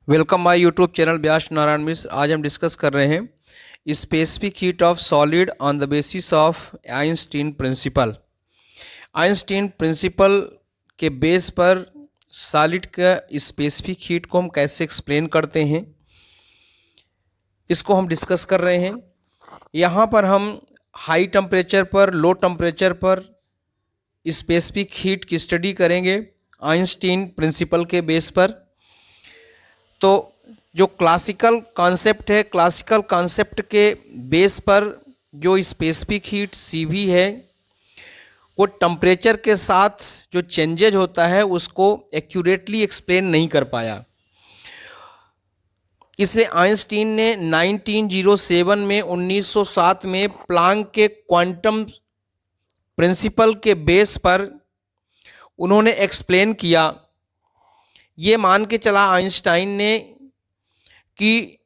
Welcome my YouTube channel Vyas Narayan Mishra. आज हम discuss कर रहे हैं specific heat of solid on the basis of Einstein principle. Einstein principle के बेस पर सॉलिड का स्पेसिफिक हीट को हम कैसे एक्सप्लेन करते हैं, इसको हम डिस्कस कर रहे हैं। यहाँ पर हम हाई टेम्परेचर पर, लो टेम्परेचर पर स्पेसिफिक हीट की स्टडी करेंगे आइंस्टीन प्रिंसिपल के बेस पर। तो जो क्लासिकल कॉन्सेप्ट है, क्लासिकल कॉन्सेप्ट के बेस पर जो स्पेसिफिक हीट CV है वो टेम्परेचर के साथ जो चेंजेज होता है उसको एक्यूरेटली एक्सप्लेन नहीं कर पाया। इसलिए आइंस्टीन ने 1907 में 1907 में प्लांक के क्वांटम प्रिंसिपल के बेस पर उन्होंने एक्सप्लेन किया। ये मान के चला आइंस्टाइन ने कि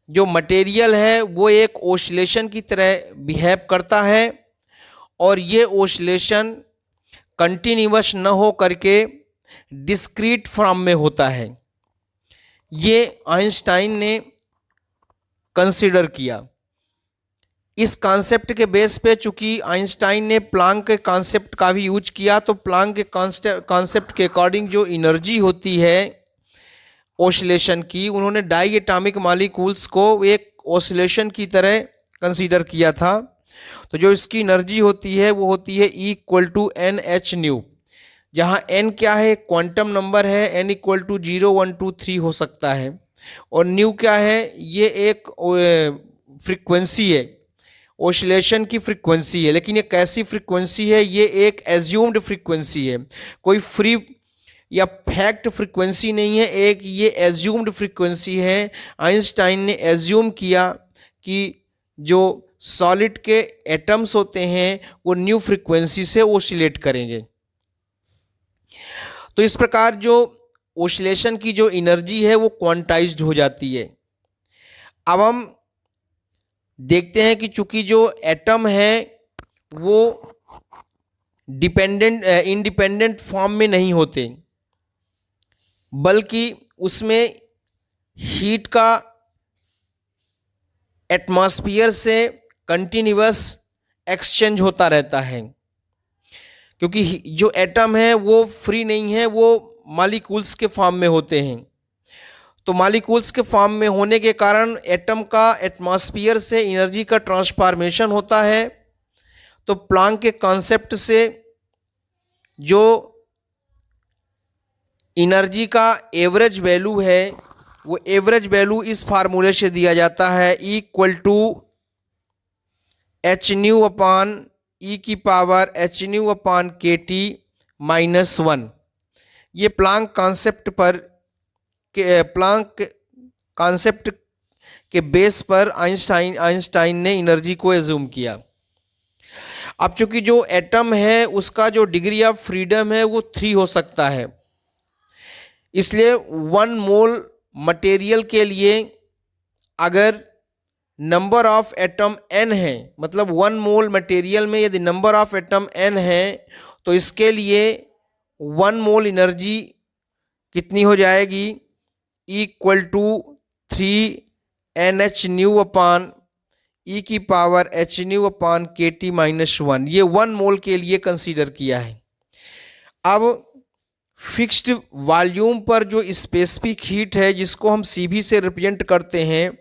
जो मटेरियल है वो एक ओसिलेशन की तरह बिहेव करता है और ये ओसिलेशन कंटिन्यूअस न हो करके डिस्क्रीट फॉर्म में होता है। ये आइंस्टाइन ने कंसीडर किया। इस कॉन्सेप्ट के बेस पे चूंकि आइंस्टाइन ने प्लांक के कॉन्सेप्ट का भी यूज किया, तो प्लांक के कॉन्सेप्ट के अकॉर्डिंग जो एनर्जी होती है ओसिलेशन की, उन्होंने डाई एटॉमिक मॉलिक्यूल्स को एक ओसिलेशन की तरह कंसीडर किया था। तो जो इसकी एनर्जी होती है वो होती है E=NH², जहाँ n क्या है, क्वांटम नंबर है, n=0 1 2 3 हो सकता है, और न्यू क्या है, ये एक फ्रीक्वेंसी है, ओसिलेशन की फ्रीक्वेंसी है। लेकिन ये कैसी फ्रीक्वेंसी है, ये एक एज्यूम्ड फ्रीक्वेंसी है, कोई फ्री या फैक्ट फ्रीक्वेंसी नहीं है, एक ये एज्यूम्ड फ्रीक्वेंसी है। आइंस्टाइन ने एज्यूम किया कि जो सॉलिड के एटम्स होते हैं वो न्यू फ्रीक्वेंसी से ओसिलेट करेंगे। तो इस प्रकार जो ओसिलेशन की जो एनर्जी है वो क्वांटाइज्ड हो जाती है। अब हम देखते हैं कि चूंकि जो एटम है वो इंडिपेंडेंट फॉर्म में नहीं होते, बल्कि उसमें हीट का एटमॉस्फेयर से कंटिन्यूअस एक्सचेंज होता रहता है। क्योंकि जो एटम है वो फ्री नहीं है, वो मॉलिक्यूल्स के फॉर्म में होते हैं। तो मॉलिक्यूल्स के फॉर्म में होने के कारण एटम का एटमॉस्फेयर से एनर्जी का ट्रांसफॉर्मेशन होता है। तो प्लांक के कॉन्सेप्ट से जो एनर्जी का एवरेज वैल्यू है वो एवरेज वैल्यू इस फार्मूले से दिया जाता है, E=hν/e⁻hν/kT-1। ये प्लांक कॉन्सेप्ट के बेस पर आइंस्टाइन ने एनर्जी को एज्यूम किया। अब चूंकि जो एटम है उसका जो डिग्री ऑफ फ्रीडम है वो 3 हो सकता है, इसलिए 1 मोल मटेरियल के लिए अगर नंबर ऑफ एटम n है, मतलब 1 मोल मटेरियल में यदि नंबर ऑफ एटम n है, तो इसके लिए 1 मोल एनर्जी कितनी हो जाएगी, E=3NhνE⁻hν/kT-1। ये 1 मोल के लिए कंसीडर किया है। अब फिक्स्ड वॉल्यूम पर जो स्पेसिफिक हीट है जिसको हम CV से रिप्रेजेंट करते हैं,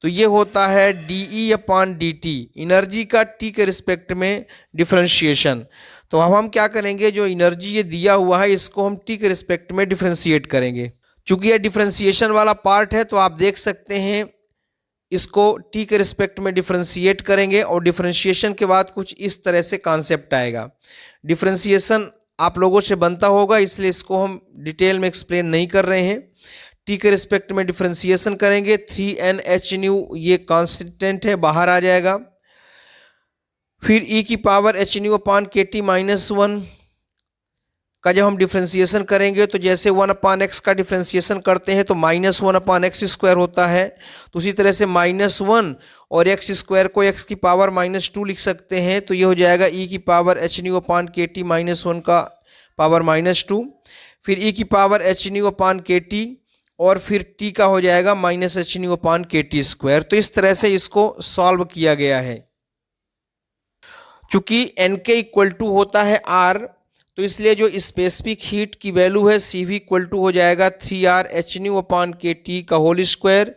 तो ये होता है dE/dt, एनर्जी का T के रिस्पेक्ट में डिफरेंशिएशन। तो अब हम क्या करेंगे, जो एनर्जी ये दिया हुआ है इसको हम T के रिस्पेक्ट में डिफरेंशिएट करेंगे। चूंकि ये डिफरेंशिएशन वाला पार्ट है तो आप देख सकते हैं इसको T के रिस्पेक्ट में डिफरेंशिएट करेंगे और डिफरेंशिएशन के बाद कुछ इस तरह से कॉन्सेप्ट आएगा। डिफरेंशिएशन आप लोगों से बनता होगा, इसलिए इसको हम डिटेल में एक्सप्लेन नहीं कर रहे हैं। T के रिस्पेक्ट में डिफरेंशिएशन करेंगे, 3Nhν ये कांस्टेंट है, बाहर आ जाएगा। फिर E⁻hν/kT-1 का जब हम डिफरेंशिएशन करेंगे तो जैसे 1/x का डिफरेंशिएशन करते हैं तो -1/x² होता है, तो उसी तरह से -1 और x² को x⁻² लिख सकते हैं। तो ये हो जाएगा E⁻hν/kT-1 का पावर -2। फिर E⁻hν/kT और फिर टी का हो जाएगा minus H nu upon K T square. तो इस तरह से इसको सॉल्व किया गया है। चूंकि एन के इक्वल टू होता है आर, तो इसलिए जो स्पेसिफिक हीट की वैल्यू है सी वी इक्वल टू हो जाएगा 3r H nu upon K T का होल स्क्वायर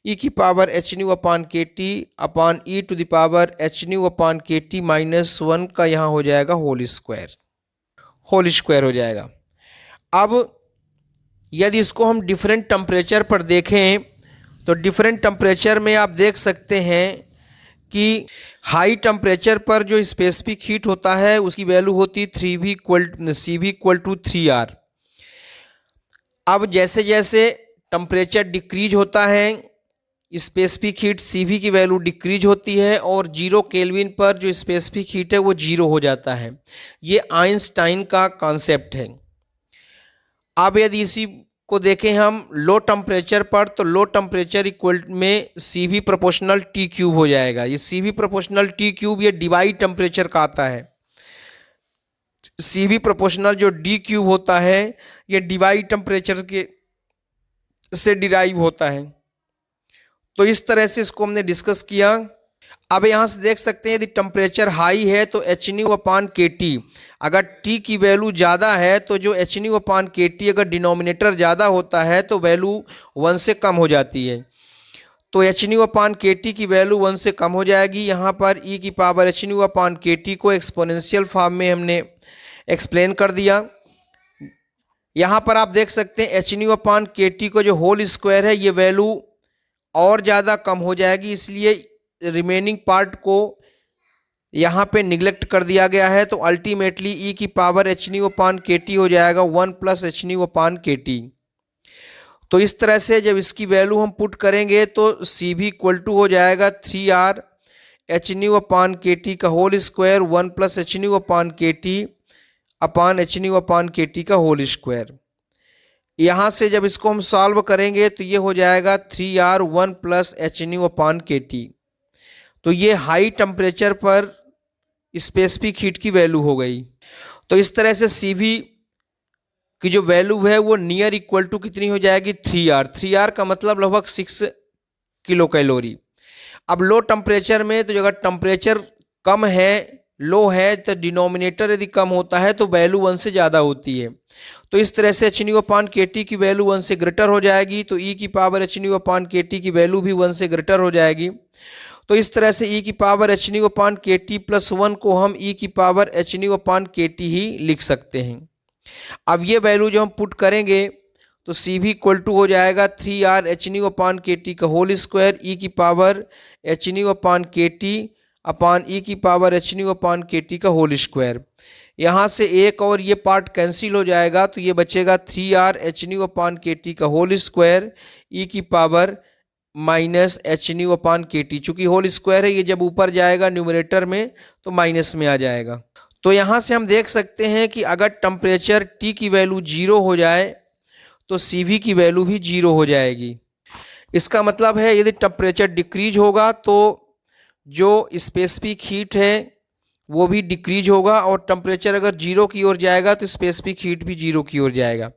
ई की power H nu upon K T upon e to the power H nu upon K T minus 1 का यहाँ हो जाएगा होल स्क्वायर हो जाएगा। अब यदि इसको हम डिफरेंट टेम्परेचर पर देखें तो डिफरेंट टेम्परेचर में आप देख सकते हैं कि हाई टेम्परेचर पर जो स्पेसिफिक हीट होता है उसकी वैल्यू होती सी वी इक्वल टू 3r। अब जैसे जैसे टेम्परेचर डिक्रीज होता है स्पेसिफिक हीट सी वी की वैल्यू डिक्रीज होती है और 0 केल्विन पर जो स्पेसिफिक हीट है वो 0 हो जाता है। ये आइंस्टाइन का कॉन्सेप्ट है। अब यदि इसी को देखें हम लो टेम्परेचर पर, तो लो टेम्परेचर इक्वल में सी वी प्रोपोर्शनल टी क्यूब हो जाएगा। ये सी वी प्रोपोर्शनल टी क्यूब ये डिवाइड टेम्परेचर का आता है। सी वी प्रोपोर्शनल जो डी क्यूब होता है ये डिवाइड टेम्परेचर के से डिराइव होता है। तो इस तरह से इसको हमने डिस्कस किया। अब यहाँ से देख सकते हैं यदि टेम्परेचर हाई है तो H nu upon K T, अगर टी की वैल्यू ज़्यादा है तो जो H nu upon K T अगर डिनोमिनेटर ज़्यादा होता है तो वैल्यू 1 से कम हो जाती है। तो H nu upon K T की वैल्यू 1 से कम हो जाएगी। यहाँ पर ई की power H nu upon K T को एक्सपोनेंशियल फॉर्म में हमने एक्सप्लेन कर दिया। यहाँ पर आप देख सकते हैं H nu upon K T को जो होल स्क्वायर है ये वैल्यू और ज़्यादा कम हो जाएगी, इसलिए रिमेनिंग पार्ट को यहाँ पे निगलेक्ट कर दिया गया है। तो अल्टीमेटली ई की power H nu upon K T हो जाएगा 1 plus H nu upon K T. तो इस तरह से जब इसकी वैल्यू हम पुट करेंगे तो सी भी इक्वल टू हो जाएगा 3r H nu upon K T का whole square 1 plus H nu upon K T upon H nu upon K T का होल स्क्वायर। यहाँ से जब इसको हम सॉल्व करेंगे तो ये हो जाएगा 3r 1 plus H nu upon K T. तो ये हाई टेम्परेचर पर स्पेसिफिक हीट की वैल्यू हो गई। तो इस तरह से सी वी की जो वैल्यू है वो नियर इक्वल टू कितनी हो जाएगी 3r का मतलब लगभग 6 किलो कैलोरी। अब लो टेम्परेचर में तो अगर टेम्परेचर कम है लो है तो डिनोमिनेटर यदि कम होता है तो वैल्यू 1 से ज़्यादा होती है। तो इस तरह से H nu upon K T की वैल्यू 1 से ग्रेटर हो जाएगी। तो ई की power H nu upon K T की वैल्यू भी 1 से ग्रेटर हो जाएगी। तो इस तरह से ई की power H nu upon K T plus 1 को हम ई की power H nu upon K T ही लिख सकते हैं। अब ये वैल्यू जब हम पुट करेंगे तो सी भी इक्वल टू हो जाएगा 3r H nu upon K T का होल स्क्वायर ई की power H nu upon K T upon ई की power H nu upon K T का होल स्क्वायर। यहाँ से एक और ये पार्ट कैंसिल हो जाएगा तो ये बचेगा 3r H nu upon K T का होल स्क्वायर ई की power minus H nu upon K T. चूँकि होल स्क्वायर है ये जब ऊपर जाएगा न्यूमरेटर में तो माइनस में आ जाएगा। तो यहाँ से हम देख सकते हैं कि अगर टेम्परेचर टी की वैल्यू 0 हो जाए तो सी वी की वैल्यू भी 0 हो जाएगी। इसका मतलब है यदि टेम्परेचर डिक्रीज होगा तो जो स्पेसिफिक हीट है वो भी डिक्रीज होगा और टेम्परेचर अगर 0 की ओर जाएगा तो स्पेसिफिक हीट भी 0 की ओर जाएगा।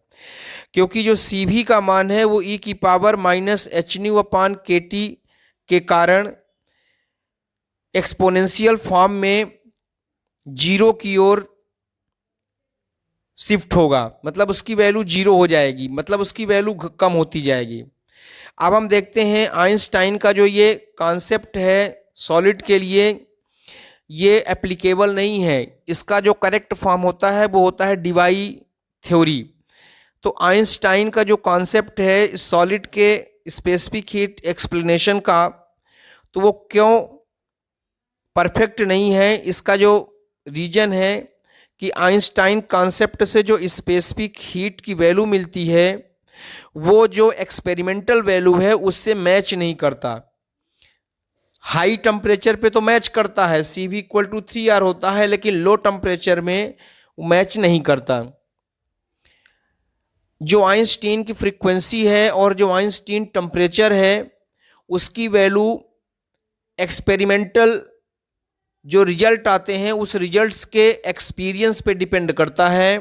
क्योंकि जो सी भी का मान है वो ई की power minus H nu upon K T के कारण एक्सपोनेंशियल फॉर्म में 0 की ओर शिफ्ट होगा, मतलब उसकी वैल्यू 0 हो जाएगी, मतलब उसकी वैल्यू कम होती जाएगी। अब हम देखते हैं आइंस्टाइन का जो ये कॉन्सेप्ट है सॉलिड के लिए ये एप्लीकेबल नहीं है। इसका जो करेक्ट फॉर्म होता है वो होता है डिवाई थ्योरी। तो आइंस्टाइन का जो कॉन्सेप्ट है सॉलिड के स्पेसिफिक हीट एक्सप्लेनेशन का तो वो क्यों परफेक्ट नहीं है, इसका जो रीजन है कि आइंस्टाइन कॉन्सेप्ट से जो स्पेसिफिक हीट की वैल्यू मिलती है वो जो एक्सपेरिमेंटल वैल्यू है उससे मैच नहीं करता। हाई टेम्परेचर पे तो मैच करता है, सी भी इक्वल टू 3r होता है, लेकिन लो टेम्परेचर में मैच नहीं करता। जो आइंस्टीन की फ्रीक्वेंसी है और जो आइंस्टीन टेम्परेचर है उसकी वैल्यू एक्सपेरिमेंटल जो रिजल्ट आते हैं उस रिजल्ट्स के एक्सपीरियंस पे डिपेंड करता है।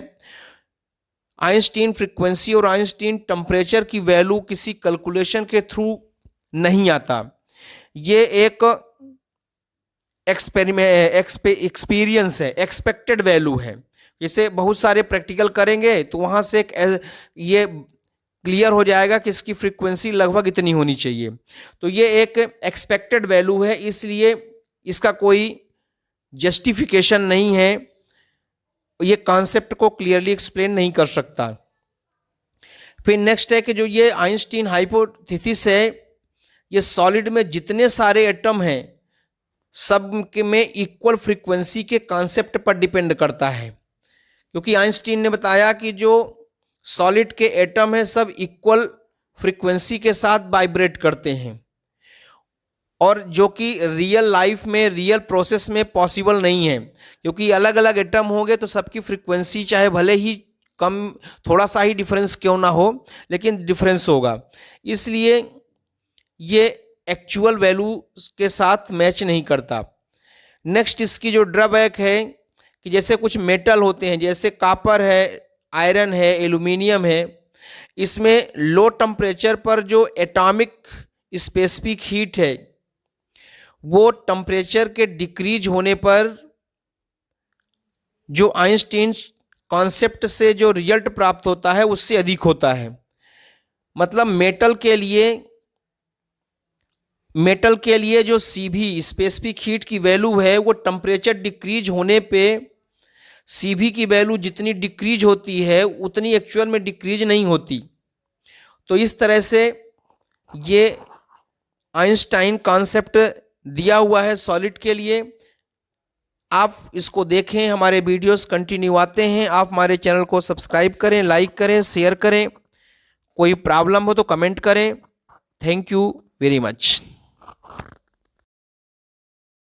आइंस्टीन फ्रीक्वेंसी और आइंस्टीन टेम्परेचर की वैल्यू किसी कैलकुलेशन के थ्रू नहीं आता। ये एक एक्सपीरियंस है, एक्सपेक्टेड वैल्यू है। जैसे बहुत सारे प्रैक्टिकल करेंगे तो वहाँ से ये क्लियर हो जाएगा कि इसकी फ्रीक्वेंसी लगभग इतनी होनी चाहिए। तो ये एक एक्सपेक्टेड वैल्यू है, इसलिए इसका कोई जस्टिफिकेशन नहीं है, ये कॉन्सेप्ट को क्लियरली एक्सप्लेन नहीं कर सकता। फिर नेक्स्ट है कि जो ये आइंस्टीन हाइपोथेसिस है, ये सॉलिड में जितने सारे एटम हैं सब के में इक्वल फ्रीक्वेंसी के कॉन्सेप्ट पर डिपेंड करता है, क्योंकि आइंस्टीन ने बताया कि जो सॉलिड के एटम है सब इक्वल फ्रीक्वेंसी के साथ वाइब्रेट करते हैं, और जो कि रियल लाइफ में, रियल प्रोसेस में पॉसिबल नहीं है, क्योंकि अलग अलग एटम होंगे तो सबकी फ्रीक्वेंसी चाहे भले ही कम, थोड़ा सा ही डिफरेंस क्यों ना हो, लेकिन डिफरेंस होगा। इसलिए ये एक्चुअल वैल्यू के साथ मैच नहीं करता। नेक्स्ट इसकी जो ड्रॉबैक है कि जैसे कुछ मेटल होते हैं, जैसे कॉपर है, आयरन है, एल्यूमिनियम है, इसमें लो टेम्परेचर पर जो एटॉमिक स्पेसिफिक हीट है वो टेम्परेचर के डिक्रीज होने पर जो आइंस्टीन कॉन्सेप्ट से जो रिजल्ट प्राप्त होता है उससे अधिक होता है। मतलब मेटल के लिए जो सीवी स्पेसिफिक हीट की वैल्यू है वो टेम्परेचर डिक्रीज होने पे सीवी की वैल्यू जितनी डिक्रीज होती है उतनी एक्चुअल में डिक्रीज नहीं होती। तो इस तरह से ये आइंस्टाइन कॉन्सेप्ट दिया हुआ है सॉलिड के लिए। आप इसको देखें, हमारे वीडियोस कंटिन्यू आते हैं। आप हमारे चैनल को सब्सक्राइब करें, लाइक करें, शेयर करें। कोई प्रॉब्लम हो तो कमेंट करें। Thank you very much.